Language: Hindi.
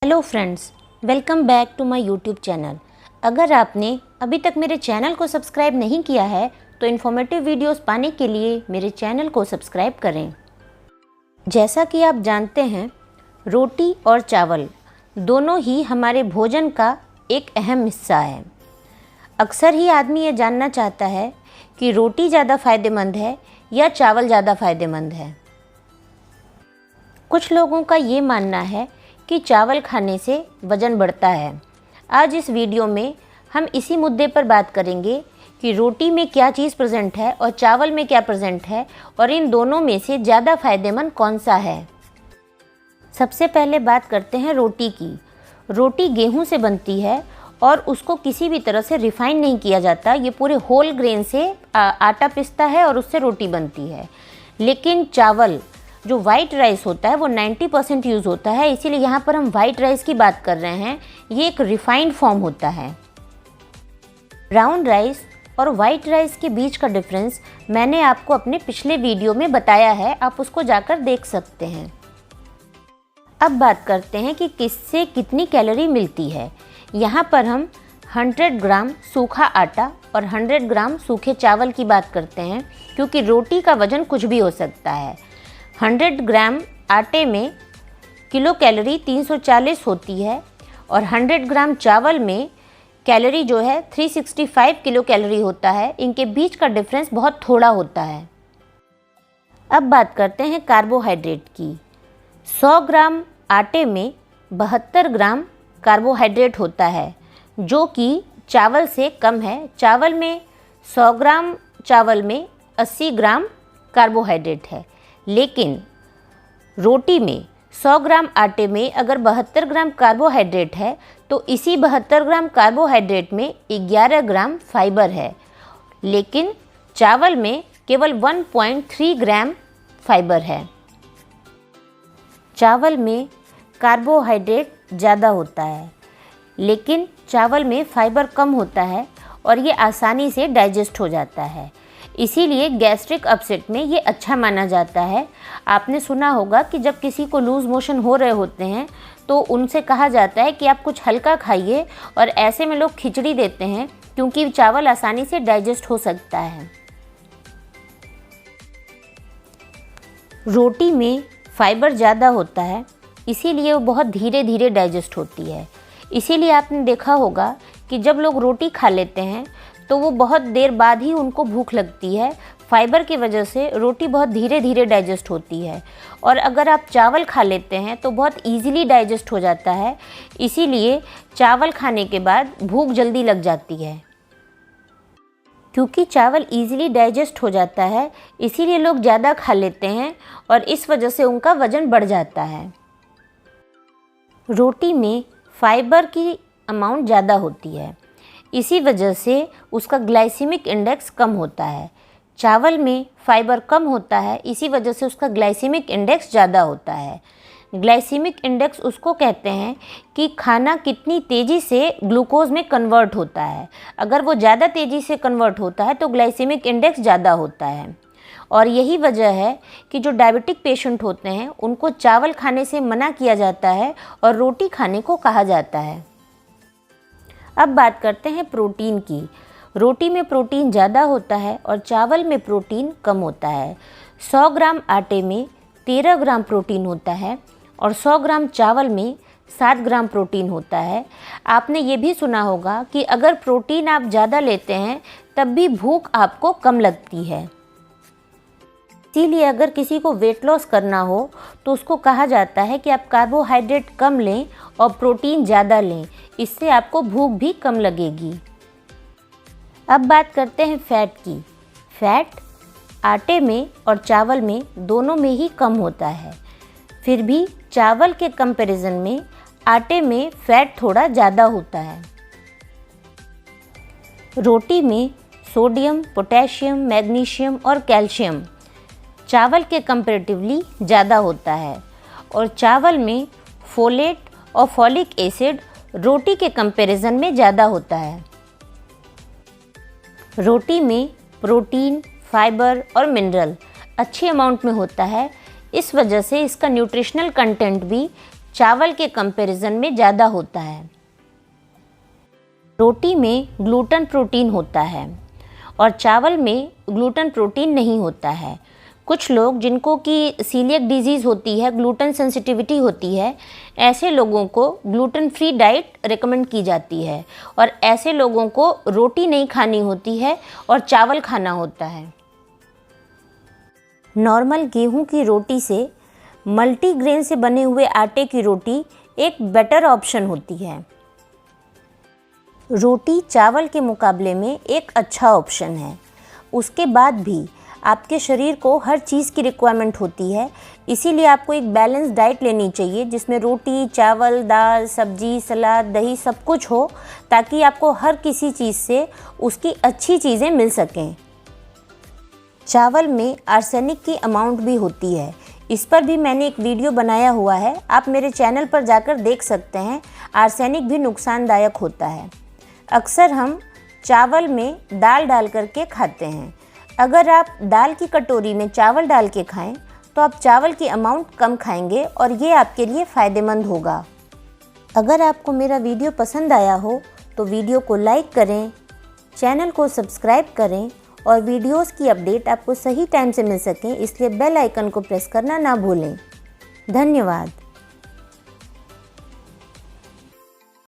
Hello friends, welcome back to my YouTube channel. अगर आपने अभी तक मेरे चैनल को सब्सक्राइब नहीं किया है तो इन्फॉर्मेटिव वीडियोस पाने के लिए मेरे चैनल को सब्सक्राइब करें। जैसा कि आप जानते हैं, रोटी और चावल दोनों ही हमारे भोजन का एक अहम हिस्सा है। अक्सर ही आदमी ये जानना चाहता है कि रोटी ज़्यादा फ़ायदेमंद है या चावल ज़्यादा फ़ायदेमंद है। कुछ लोगों का ये मानना है कि चावल खाने से वज़न बढ़ता है। आज इस वीडियो में हम इसी मुद्दे पर बात करेंगे कि रोटी में क्या चीज़ प्रेजेंट है और चावल में क्या प्रेजेंट है और इन दोनों में से ज़्यादा फ़ायदेमंद कौन सा है। सबसे पहले बात करते हैं रोटी की। रोटी गेहूं से बनती है और उसको किसी भी तरह से रिफ़ाइन नहीं किया जाता। ये पूरे होल ग्रेन से आटा पिसता है और उससे रोटी बनती है। लेकिन चावल जो वाइट राइस होता है वो 90% यूज़ होता है, इसीलिए यहाँ पर हम वाइट राइस की बात कर रहे हैं। ये एक रिफाइंड फॉर्म होता है। ब्राउन राइस और वाइट राइस के बीच का डिफरेंस मैंने आपको अपने पिछले वीडियो में बताया है, आप उसको जाकर देख सकते हैं। अब बात करते हैं कि किससे कितनी कैलोरी मिलती है। यहाँ पर हम 100 ग्राम सूखा आटा और 100 ग्राम सूखे चावल की बात करते हैं, क्योंकि रोटी का वज़न कुछ भी हो सकता है। 100 ग्राम आटे में किलो कैलोरी 340 होती है और 100 ग्राम चावल में कैलोरी जो है 365 किलो कैलोरी होता है। इनके बीच का डिफरेंस बहुत थोड़ा होता है। अब बात करते हैं कार्बोहाइड्रेट की। 100 ग्राम आटे में 72 ग्राम कार्बोहाइड्रेट होता है, जो कि चावल से कम है। चावल में 100 ग्राम चावल में 80 ग्राम कार्बोहाइड्रेट है, लेकिन रोटी में 100 ग्राम आटे में अगर 72 ग्राम कार्बोहाइड्रेट है तो इसी 72 ग्राम कार्बोहाइड्रेट में 11 ग्राम फाइबर है, लेकिन चावल में केवल 1.3 ग्राम फाइबर है। चावल में कार्बोहाइड्रेट ज़्यादा होता है, लेकिन चावल में फाइबर कम होता है और ये आसानी से डाइजेस्ट हो जाता है। इसीलिए गैस्ट्रिक अपसेट में ये अच्छा माना जाता है। आपने सुना होगा कि जब किसी को लूज़ मोशन हो रहे होते हैं तो उनसे कहा जाता है कि आप कुछ हल्का खाइए, और ऐसे में लोग खिचड़ी देते हैं क्योंकि चावल आसानी से डाइजेस्ट हो सकता है। रोटी में फाइबर ज़्यादा होता है, इसीलिए वो बहुत धीरे धीरे डाइजेस्ट होती है। इसीलिए आपने देखा होगा कि जब लोग रोटी खा लेते हैं तो वो बहुत देर बाद ही उनको भूख लगती है। फाइबर की वजह से रोटी बहुत धीरे धीरे डाइजेस्ट होती है, और अगर आप चावल खा लेते हैं तो बहुत इजीली डाइजेस्ट हो जाता है। इसीलिए चावल खाने के बाद भूख जल्दी लग जाती है। क्योंकि चावल इजीली डाइजेस्ट हो जाता है, इसीलिए लोग ज़्यादा खा लेते हैं और इस वजह से उनका वज़न बढ़ जाता है। रोटी में फाइबर की अमाउंट ज़्यादा होती है, इसी वजह से उसका ग्लाइसेमिक इंडेक्स कम होता है। चावल में फाइबर कम होता है, इसी वजह से उसका ग्लाइसेमिक इंडेक्स ज़्यादा होता है। ग्लाइसेमिक इंडेक्स उसको कहते हैं कि खाना कितनी तेज़ी से ग्लूकोज में कन्वर्ट होता है। अगर वो ज़्यादा तेज़ी से कन्वर्ट होता है तो ग्लाइसेमिक इंडेक्स ज़्यादा होता है, और यही वजह है कि जो डायबिटिक पेशेंट होते हैं उनको चावल खाने से मना किया जाता है और रोटी खाने को कहा जाता है। अब बात करते हैं प्रोटीन की। रोटी में प्रोटीन ज़्यादा होता है और चावल में प्रोटीन कम होता है। 100 ग्राम आटे में 13 ग्राम प्रोटीन होता है और 100 ग्राम चावल में 7 ग्राम प्रोटीन होता है। आपने ये भी सुना होगा कि अगर प्रोटीन आप ज़्यादा लेते हैं तब भी भूख आपको कम लगती है। इसीलिए अगर किसी को वेट लॉस करना हो तो उसको कहा जाता है कि आप कार्बोहाइड्रेट कम लें और प्रोटीन ज़्यादा लें, इससे आपको भूख भी कम लगेगी। अब बात करते हैं फ़ैट की। फ़ैट आटे में और चावल में दोनों में ही कम होता है, फिर भी चावल के कंपैरिजन में आटे में फ़ैट थोड़ा ज़्यादा होता है। रोटी में सोडियम, पोटेशियम, मैग्नीशियम और कैल्शियम चावल के कंपैरेटिवली ज़्यादा होता है, और चावल में फोलेट और फॉलिक एसिड रोटी के कंपैरिजन में ज़्यादा होता है। रोटी में प्रोटीन, फाइबर और मिनरल अच्छे अमाउंट में होता है, इस वजह से इसका न्यूट्रिशनल कंटेंट भी चावल के कंपैरिजन में ज़्यादा होता है। रोटी में ग्लूटेन प्रोटीन होता है और चावल में ग्लूटेन प्रोटीन नहीं होता है। कुछ लोग जिनको कि सीलिएक डिजीज़ होती है, ग्लूटेन सेंसिटिविटी होती है, ऐसे लोगों को ग्लूटेन फ्री डाइट रिकमेंड की जाती है और ऐसे लोगों को रोटी नहीं खानी होती है और चावल खाना होता है। नॉर्मल गेहूं की रोटी से मल्टीग्रेन से बने हुए आटे की रोटी एक बेटर ऑप्शन होती है। रोटी चावल के मुकाबले में एक अच्छा ऑप्शन है। उसके बाद भी आपके शरीर को हर चीज़ की रिक्वायरमेंट होती है, इसीलिए आपको एक बैलेंस डाइट लेनी चाहिए जिसमें रोटी, चावल, दाल, सब्जी, सलाद, दही सब कुछ हो, ताकि आपको हर किसी चीज़ से उसकी अच्छी चीज़ें मिल सकें। चावल में आर्सेनिक की अमाउंट भी होती है, इस पर भी मैंने एक वीडियो बनाया हुआ है, आप मेरे चैनल पर जाकर देख सकते हैं। आर्सेनिक भी नुकसानदायक होता है। अक्सर हम चावल में दाल डाल करके खाते हैं। अगर आप दाल की कटोरी में चावल डाल के खाएं तो आप चावल की अमाउंट कम खाएंगे और ये आपके लिए फ़ायदेमंद होगा। अगर आपको मेरा वीडियो पसंद आया हो तो वीडियो को लाइक करें, चैनल को सब्सक्राइब करें और वीडियोस की अपडेट आपको सही टाइम से मिल सकें, इसलिए बेल आइकन को प्रेस करना ना भूलें। धन्यवाद।